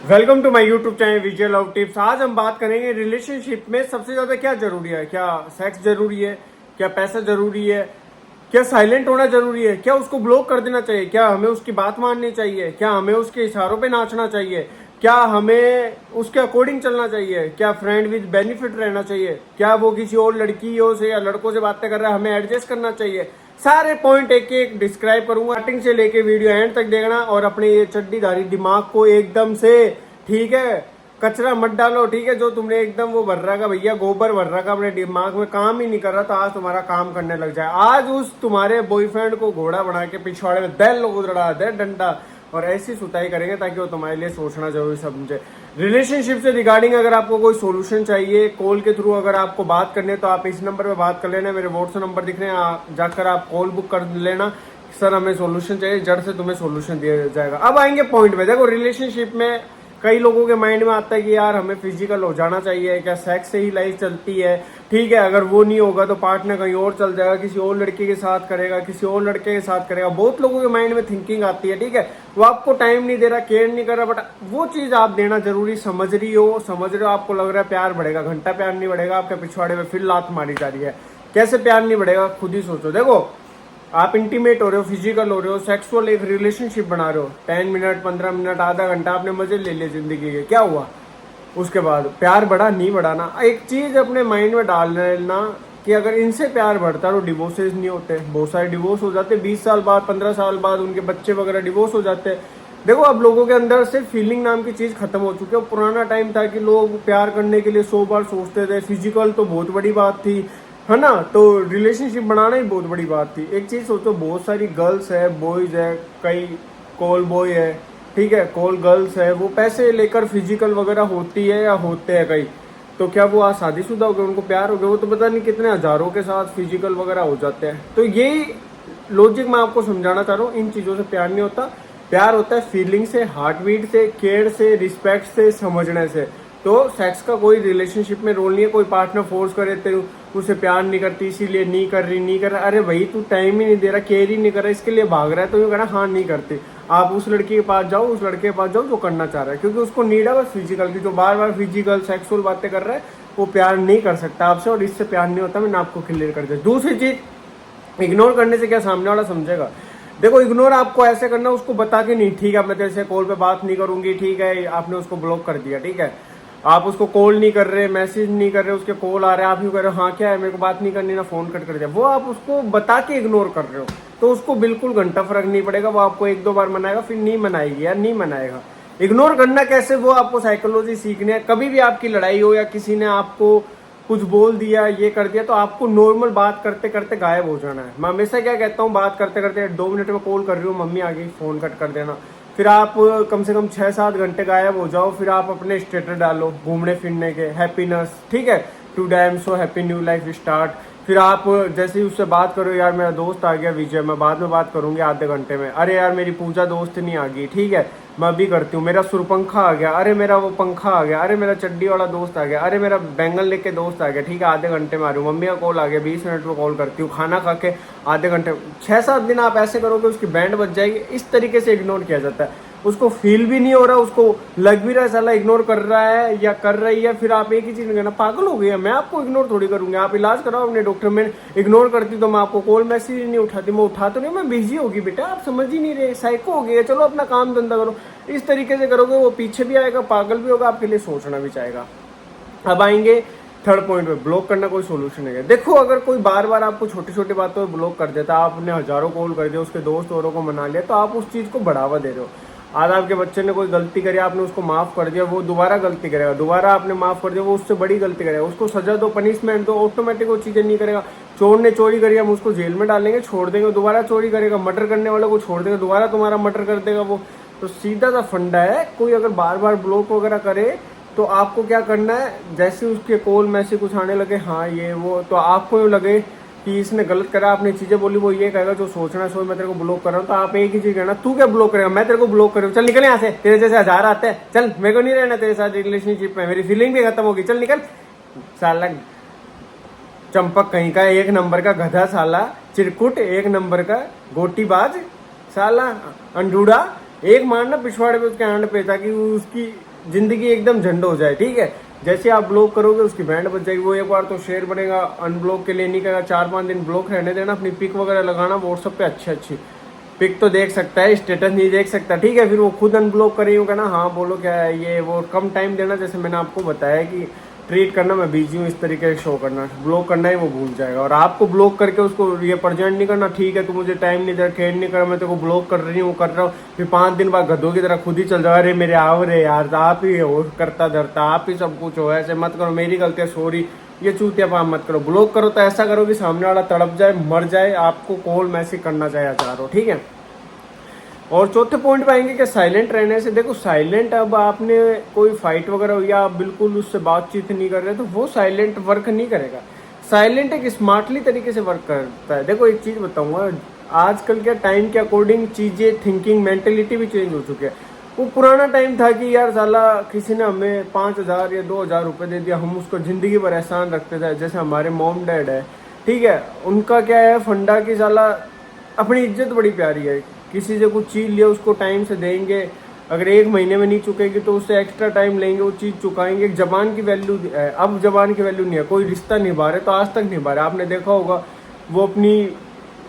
Welcome to my YouTube channel Vijay love tips. आज हम बात करेंगे रिलेशनशिप में सबसे ज्यादा क्या जरूरी है। क्या सेक्स जरूरी है, क्या पैसा जरूरी है, क्या साइलेंट होना जरूरी है, क्या उसको ब्लॉक कर देना चाहिए, क्या हमें उसकी बात माननी चाहिए, क्या हमें उसके इशारों पे नाचना चाहिए, क्या हमें उसके अकॉर्डिंग चलना चाहिए, क्या फ्रेंड विद बेनिफिट रहना चाहिए, क्या वो किसी और लड़कियों से या लड़कों से बातें कर रहा है हमें एडजस्ट करना चाहिए। सारे पॉइंट एक एक डिस्क्राइब करूंगा, स्टार्टिंग से लेके वीडियो एंड तक देखना और अपने ये चड्डीधारी दिमाग को एकदम से, ठीक है, कचरा मत डालो। ठीक है, जो तुमने एकदम वो भर रखा भैया, गोबर भर रखा अपने दिमाग में, काम ही नहीं कर रहा, तो आज तुम्हारा काम करने लग जाए। आज उस तुम्हारे बॉयफ्रेंड को घोड़ा बना के पिछवाड़े में दे उधड़ा दे डंडा और ऐसी सुताई करेंगे ताकि वो तुम्हारे लिए सोचना जरूरी समझे। रिलेशनशिप से रिगार्डिंग अगर आपको कोई सोल्यूशन चाहिए, कॉल के थ्रू अगर आपको बात करनी है तो आप इस नंबर पे बात कर लेना। मेरे व्हाट्सएप नंबर दिख रहे हैं, जाकर आप कॉल बुक कर लेना। सर हमें सोल्यूशन चाहिए, जड़ से तुम्हें सोल्यूशन दिया जाएगा। अब आएंगे पॉइंट में। देखो, रिलेशनशिप में कई लोगों के माइंड में आता है कि यार हमें फिजिकल हो जाना चाहिए, क्या सेक्स से ही लाइफ चलती है। ठीक है, अगर वो नहीं होगा तो पार्टनर कहीं और चल जाएगा, किसी और लड़के के साथ करेगा, किसी और लड़के के साथ करेगा। बहुत लोगों के माइंड में थिंकिंग आती है। ठीक है, वो आपको टाइम नहीं दे रहा, केयर नहीं कर रहा, बट वो चीज आप देना जरूरी समझ रही हो। आपको लग रहा है प्यार बढ़ेगा, घंटा प्यार नहीं बढ़ेगा, आपके पिछवाड़े में फिर लात मारी जा रही है। कैसे प्यार नहीं बढ़ेगा, खुद ही सोचो। देखो, आप इंटीमेट हो रहे हो, फिजिकल हो रहे हो, सेक्सुअल एक रिलेशनशिप बना रहे हो, 10 मिनट 15 मिनट आधा घंटा आपने मजे ले लिए जिंदगी के, क्या हुआ? उसके बाद प्यार बढ़ा नहीं बढ़ाना। एक चीज अपने माइंड में डाल लेना कि अगर इनसे प्यार बढ़ता तो डिवोर्सेज नहीं होते। बहुत सारे डिवोर्स हो जाते 20 साल बाद, 15 साल बाद, उनके बच्चे वगैरह डिवोर्स हो जाते। देखो, अब लोगों के अंदर से फीलिंग नाम की चीज खत्म हो चुकी है। पुराना टाइम था कि लोग प्यार करने के लिए 100 बार सोचते थे। फिजिकल तो बहुत बड़ी बात थी, है ना, तो रिलेशनशिप बनाना ही बहुत बड़ी बात थी। एक चीज सोचो, बहुत सारी गर्ल्स है, बॉयज है, कई कॉल बॉय है, ठीक है, कॉल गर्ल्स है, वो पैसे लेकर फिजिकल वगैरह होती है या होते हैं कई, तो क्या वो आज शादीशुदा हो गए, उनको प्यार हो गया? वो तो पता नहीं कितने हजारों के साथ फिजिकल वगैरह हो जाते हैं। तो यही लॉजिक मैं आपको समझाना चाह रहा हूँ। इन चीजों से प्यार नहीं होता। प्यार होता है फीलिंग से, हार्ट बीट से, केयर से, रिस्पेक्ट से, समझने से। तो सेक्स का कोई रिलेशनशिप में रोल नहीं है। कोई पार्टनर फोर्स करे तो उसे प्यार नहीं करती, इसीलिए नहीं कर रहा। अरे भाई, तू टाइम ही नहीं दे रहा, केयर ही नहीं कर रहा, इसके लिए भाग रहा है, तो यूँ कहना हाँ नहीं करती। आप उस लड़की के पास जाओ, उस लड़के के पास जाओ जो करना चाह रहा है, क्योंकि उसको नीड है बस फिजिकल की। जो बार बार फिजिकल सेक्सुअल बातें कर रहा है वो प्यार नहीं कर सकता आपसे, और इससे प्यार नहीं होता। मैंने आपको क्लियर कर दिया। दूसरी चीज, इग्नोर करने से क्या सामने वाला समझेगा? देखो, इग्नोर आपको ऐसे करना, उसको बता के नहीं, ठीक है मैं तेरे से कॉल पे बात नहीं करूंगी, ठीक है, आपने उसको ब्लॉक कर दिया। ठीक है, आप उसको कॉल नहीं कर रहे, मैसेज नहीं कर रहे, उसके कॉल आ रहे हैं, आप यूँ कर रहे हो हाँ क्या है, मेरे को बात नहीं करनी ना, फोन कट कर दिया। वो आप उसको बता के इग्नोर कर रहे हो, तो उसको बिल्कुल घंटा फर्क नहीं पड़ेगा। वो आपको 1-2 बार मनाएगा, फिर नहीं मनाएगी या नहीं मनाएगा। इग्नोर करना कैसे, वो आपको साइकोलॉजी सीखनी है। कभी भी आपकी लड़ाई हो या किसी ने आपको कुछ बोल दिया, ये कर दिया, तो आपको नॉर्मल बात करते करते गायब हो जाना है। मैं हमेशा क्या कहता हूँ, बात करते करते 2 मिनट में कॉल कर रही हूँ, मम्मी आ गई, फोन कट कर देना। फिर आप कम से कम 6-7 घंटे गायब हो जाओ। फिर आप अपने स्टेटस डालो घूमने फिरने के, हैप्पीनेस, ठीक है, today I am so happy, new life start. फिर आप जैसे ही उससे बात करो, यार मेरा दोस्त आ गया विजय, मैं बाद में बात करूंगी आधे घंटे में। अरे यार मेरी पूजा दोस्त नहीं आ गई, ठीक है मैं अभी करती हूँ। मेरा सुरपंखा आ गया, अरे मेरा वो पंखा आ गया, अरे मेरा चड्डी वाला दोस्त आ गया, अरे मेरा बैंगन लेके दोस्त आ गया, ठीक है आधे घंटे में आ रही हूँ। मम्मी का कॉल आ गया, 20 मिनट में कॉल करती हूँ। खाना खा के आधे घंटे, 6-7 दिन आप ऐसे करोगे, उसकी बैंड बज जाएगी। इस तरीके से इग्नोर किया जाता है। उसको फील भी नहीं हो रहा, उसको लग भी रहा है साला इग्नोर कर रहा है या कर रही है। फिर आप एक ही चीज कहना, पागल हो गया, मैं आपको इग्नोर थोड़ी करूंगी, आप इलाज कराओ अपने डॉक्टर में। इग्नोर करती तो मैं आपको कॉल मैसेज ही नहीं उठाती, मैं उठा तो नहीं, मैं बिजी होगी बेटा, आप समझ ही नहीं रहे, साइको हो गया, चलो अपना काम धंधा करो। इस तरीके से करोगे, वो पीछे भी आएगा, पागल भी होगा, आपके लिए सोचना भी चाहेगा। अब आएंगे थर्ड पॉइंट पे, ब्लॉक करना कोई सोल्यूशन है। देखो, अगर कोई बार बार आपको छोटी छोटी बातों पर ब्लॉक कर देता, आपने हजारों कॉल कर दिया, उसके दोस्त औरों को मना लिया, तो आप उस चीज को बढ़ावा दे रहे हो। आज आपके बच्चे ने कोई गलती करी, आपने उसको माफ कर दिया, वो दोबारा गलती करेगा, दोबारा आपने माफ कर दिया, वो उससे बड़ी गलती करेगा, उसको सजा दो, पनिशमेंट दो, ऑटोमेटिक वो चीजें नहीं करेगा। चोर ने चोरी करी, हम उसको जेल में डालेंगे, छोड़ देंगे, दोबारा चोरी करेगा। मर्डर करने वाले को छोड़ देंगे, दोबारा तुम्हारा मर्डर कर देगा वो। तो सीधा सा फंडा है। कोई अगर बार बार ब्लॉक वगैरह करे तो आपको क्या करना है, जैसे उसके कॉल मैसेज कुछ आने लगे, हाँ ये वो, तो आपको यूँ लगे कि इसने गलत करा, आपने चीजें बोली, वो ये कहेगा जो सोचना है सो मैं तेरे को ब्लॉक कर रहा हूँ, तो आप एक ही चीज कहना, तू क्या ब्लॉक करेगा, मैं तेरे को ब्लॉक कर रहा हूँ, चल निकल यहाँ से, तेरे जैसे 1000 आते हैं, चल मेरे को नहीं रहना तेरे साथ रिलेशनशिप में, मेरी फीलिंग भी खत्म होगी, चल निकल। साला चंपक कहीं का, एक नंबर का गधा, साला चिरकुट, एक नंबर का गोटीबाज, साला अंडूडा, एक मारना पिछवाड़े पे उसके हैंड पे, ताकि उसकी जिंदगी एकदम झंड हो जाए, ठीक है। जैसे आप ब्लॉक करोगे उसकी बैंड बज जाएगी, वो एक बार तो शेयर बनेगा, अनब्लॉक के लिए नहीं करेगा, 4-5 दिन ब्लॉक रहने देना, अपनी पिक वगैरह लगाना व्हाट्सएप पे, अच्छी अच्छी पिक तो देख सकता है, स्टेटस नहीं देख सकता, ठीक है। फिर वो खुद अनब्लॉक करेगा ना, हाँ बोलो क्या है ये वो, कम टाइम देना, जैसे मैंने आपको बताया कि ट्रीट करना मैं बिजी हूँ इस तरीके से शो करना, ब्लॉक करना ही वो भूल जाएगा। और आपको ब्लॉक करके उसको ये प्रेजेंट नहीं करना, ठीक है तू मुझे टाइम नहीं दे, खेल नहीं कर, मैं तेरे को ब्लॉक कर रही हूँ, कर रहा हूँ, फिर 5 दिन बाद गधों की तरह खुद ही चल जाओ, अरे मेरे आओ रे यार, आप ही हो करता धरता, आप ही सब कुछ हो, ऐसे मत करो, मेरी गलती है, सॉरी, ये चूतिया पाम मत करो। ब्लॉक करो तो ऐसा करो कि सामने वाला तड़प जाए, मर जाए, आपको कॉल मैसेज करना चाहे चाहो, ठीक है। और चौथे पॉइंट पे आएंगे कि साइलेंट रहने से, देखो साइलेंट, अब आपने कोई फाइट वगैरह हो या आप बिल्कुल उससे बातचीत नहीं कर रहे तो वो साइलेंट वर्क नहीं करेगा। साइलेंट एक स्मार्टली तरीके से वर्क करता है। देखो एक चीज बताऊंगा, आजकल के टाइम के अकॉर्डिंग चीजें, थिंकिंग, मेंटेलिटी भी चेंज हो चुकी है। वो पुराना टाइम था कि यार साला किसी ने हमें 5,000 या 2,000 रुपए दे दिया, हम उसको जिंदगी भर एहसान रखते थे। जैसे हमारे मॉम डैड है, ठीक है, उनका क्या है फंडा की साला अपनी इज्जत बड़ी प्यारी है, किसी से कुछ चीज लिया उसको टाइम से देंगे, अगर 1 महीने में नहीं चुकेगी तो उससे एक्स्ट्रा टाइम लेंगे, वो चीज चुकाएंगे। एक जबान की वैल्यू है, अब जबान की वैल्यू नहीं है। कोई रिश्ता निभा रहे तो आज तक निभा रहे, आपने देखा होगा, वो अपनी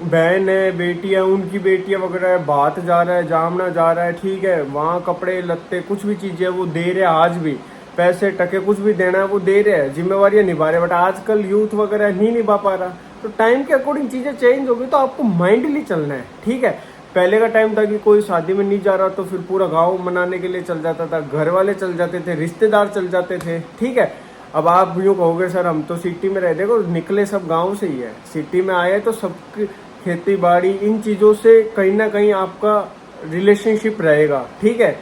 बहन है, बेटी है, उनकी बेटियां वगैरह बात जा रहा है, जामना जा रहा है, ठीक है, वहाँ कपड़े लत्ते कुछ भी चीजें वो दे रहे, आज भी पैसे टके कुछ भी देना है वो दे रहे हैं, जिम्मेवारियां निभा रहे। बट आजकल यूथ वगैरह नहीं निभा पा रहा। तो टाइम के अकॉर्डिंग चीजें चेंज होगी, तो आपको माइंडली चलना है, ठीक है। पहले का टाइम था कि कोई शादी में नहीं जा रहा तो फिर पूरा गांव मनाने के लिए चल जाता था, घर वाले चल जाते थे, रिश्तेदार चल जाते थे, ठीक है। अब आप यूँ कहोगे सर हम तो सिटी में रहे, देखो निकले सब गांव से ही है, सिटी में आए तो सबकी खेती बाड़ी इन चीज़ों से कहीं ना कहीं आपका रिलेशनशिप रहेगा, ठीक है।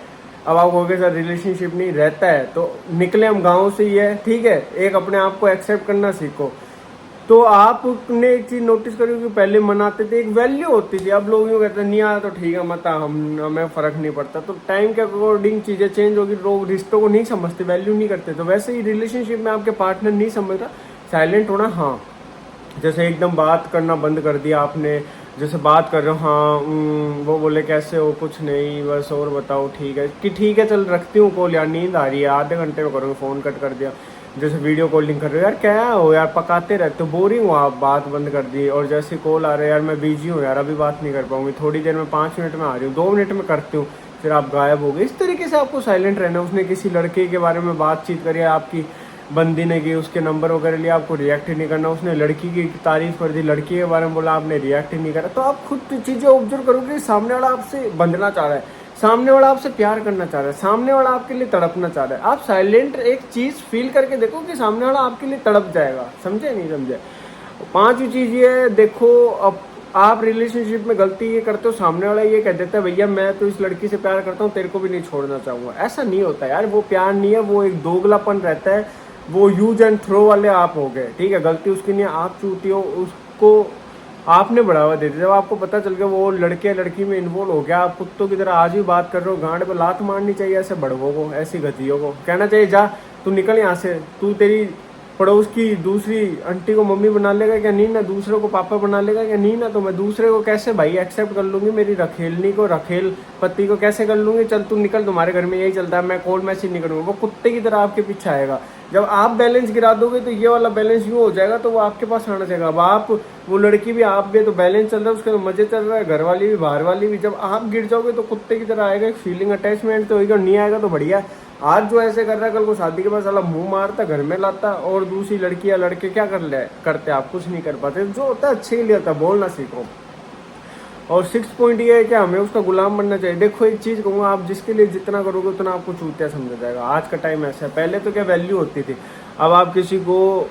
अब आप कहोगे सर रिलेशनशिप नहीं रहता है, तो निकले हम गाँव से ही है, ठीक है। एक अपने आप को एक्सेप्ट करना सीखो। तो आपने एक चीज नोटिस करी कि पहले मनाते थे, एक वैल्यू होती थी, अब लोग यूँ कहते हैं नहीं आया तो ठीक है मत आ, हम हमें फर्क नहीं पड़ता। तो टाइम के अकॉर्डिंग चीजें चेंज होगी, लोग रिश्तों को नहीं समझते, वैल्यू नहीं करते। तो वैसे ही रिलेशनशिप में आपके पार्टनर नहीं समझ रहा, साइलेंट होना, हाँ जैसे एकदम बात करना बंद कर दिया आपने, जैसे बात कर रहे हो, हाँ वो बोले कैसे हो, कुछ नहीं बस और बताओ, ठीक है कि ठीक है चल रखती हूँ कॉल यार, नींद आ रही है, आधे घंटे में करूँगी, फ़ोन कट कर दिया। जैसे वीडियो कॉलिंग कर रहे हो, यार क्या हो यार, पकाते रहते हो, बोरिंग हो आप, बात बंद कर दी। और जैसे कॉल आ रहे हैं, यार मैं बिजी हूँ यार, अभी बात नहीं कर पाऊंगी, थोड़ी देर में 5 मिनट में आ रही हूँ, 2 मिनट में करती हूँ, फिर आप गायब हो गए। इस तरीके से आपको साइलेंट रहना है। उसने किसी लड़के के बारे में बातचीत करी, आपकी बंदी ने की, उसके नंबर वगैरह लिया, आपको रिएक्ट ही नहीं करना। उसने लड़की की तारीफ कर दी, लड़की के बारे में बोला, आपने रिएक्ट ही नहीं करा। तो आप खुद चीज़ें ऑब्जर्व करोगे, सामने वाला आपसे बंधना चाह रहा है, सामने वाला आपसे प्यार करना चाह रहा है, सामने वाला आपके लिए तड़पना चाह रहा है। आप साइलेंट एक चीज़ फील करके देखो कि सामने वाला आपके लिए तड़प जाएगा, समझे नहीं समझे। 5वीं चीज़ ये देखो, अब आप रिलेशनशिप में गलती ये करते हो, सामने वाला ये कह देता है भैया मैं तो इस लड़की से प्यार करता हूँ, तेरे को भी नहीं छोड़ना चाहूँगा। ऐसा नहीं होता यार, वो प्यार नहीं है, वो एक दोगलापन रहता है, वो यूज एंड थ्रो वाले आप हो गए, ठीक है। गलती उसकी नहीं है, आप चूती हो, उसको आपने बढ़ावा दे दिया। जब आपको पता चल गया वो लड़के लड़की में इन्वॉल्व हो गया, आप कुत्तों की तरह आज भी बात कर रहे हो, गांड पे लात मारनी चाहिए ऐसे बड़वों को, ऐसी गतियों को कहना चाहिए जा तू निकल यहाँ से, तू तेरी पड़ोस की दूसरी आंटी को मम्मी बना लेगा क्या, नहीं ना, दूसरे को पापा बना लेगा क्या, नहीं ना, तो मैं दूसरे को कैसे भाई एक्सेप्ट कर लूंगी, मेरी रखेलनी को, रखेल पति को कैसे कर लूंगी, चल तू निकल, तुम्हारे घर में यही चलता है, मैं कॉल मैसेज नहीं करूंगा। वो कुत्ते की तरह आपके पीछे आएगा। जब आप बैलेंस गिरा दोगे तो ये वाला बैलेंस यूँ हो जाएगा, तो वो आपके पास आना चाहिए। अब आप, वो लड़की भी, आप भी, तो बैलेंस चल रहा है, उसके तो मजे चल रहा है, घर वाली भी बाहर वाली भी। जब आप गिर जाओगे तो कुत्ते की तरह आएगा, एक फीलिंग अटैचमेंट तो होगी, और नहीं आएगा तो बढ़िया। आज जो ऐसे कर रहा है, कल को शादी के बाद साला मुंह मारता, घर में लाता, और दूसरी लड़की या लड़के क्या करते, आप कुछ नहीं कर पाते। जो होता है अच्छे के लिए होता है, बोलना सीखो। और 6 पॉइंट ये है कि हमें उसका गुलाम बनना चाहिए। देखो एक चीज़ कहूँगा, आप जिसके लिए जितना करोगे उतना आपको चूतिया समझा जाएगा। आज का टाइम ऐसा है, पहले तो क्या वैल्यू होती थी, अब आप किसी को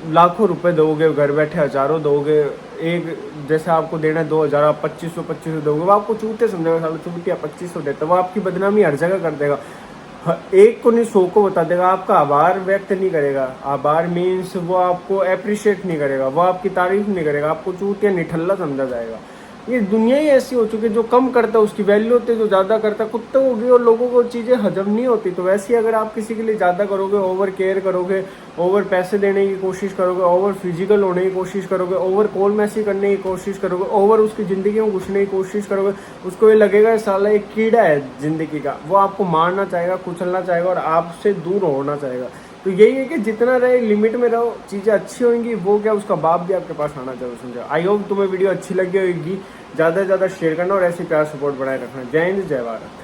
लाखों रुपए दोगे, घर बैठे हजारों दोगे, एक जैसे आपको देना है 2,000, आप 2500 दोगे, वो आपको चूतिया समझेगा, साला चूतिया 2500 देता, वो आपकी बदनामी हर जगह कर देगा। एक को नहीं 100 को बता देगा, आपका आभार व्यक्त नहीं करेगा। आभार मीन्स वो आपको अप्रिशिएट नहीं करेगा, वो आपकी तारीफ नहीं करेगा, आपको चूतिया निठल्ला समझा जाएगा। ये दुनिया ही ऐसी हो चुकी है, जो कम करता है उसकी वैल्यू होती है, जो ज़्यादा करता है कुत्ते होगी, और लोगों को चीज़ें हजम नहीं होती। तो वैसे ही अगर आप किसी के लिए ज़्यादा करोगे, ओवर केयर करोगे, ओवर पैसे देने की कोशिश करोगे, ओवर फिजिकल होने की कोशिश करोगे, ओवर कॉल मैसेज करने की कोशिश करोगे, ओवर उसकी ज़िंदगी में घुसने की कोशिश करोगे, उसको ये लगेगा साला एक कीड़ा है ज़िंदगी का, वो आपको मारना चाहेगा, कुचलना चाहेगा और आपसे दूर होना चाहेगा। तो यही है कि जितना रहे लिमिट में रहो, चीज़ें अच्छी होंगी, वो क्या उसका बाप भी आपके पास आना चाहिए समझो। आई होप तुम्हें वीडियो अच्छी लगी होगी, ज़्यादा से ज़्यादा शेयर करना और ऐसे प्यार सपोर्ट बनाए रखना। जय हिंद, जय भारत।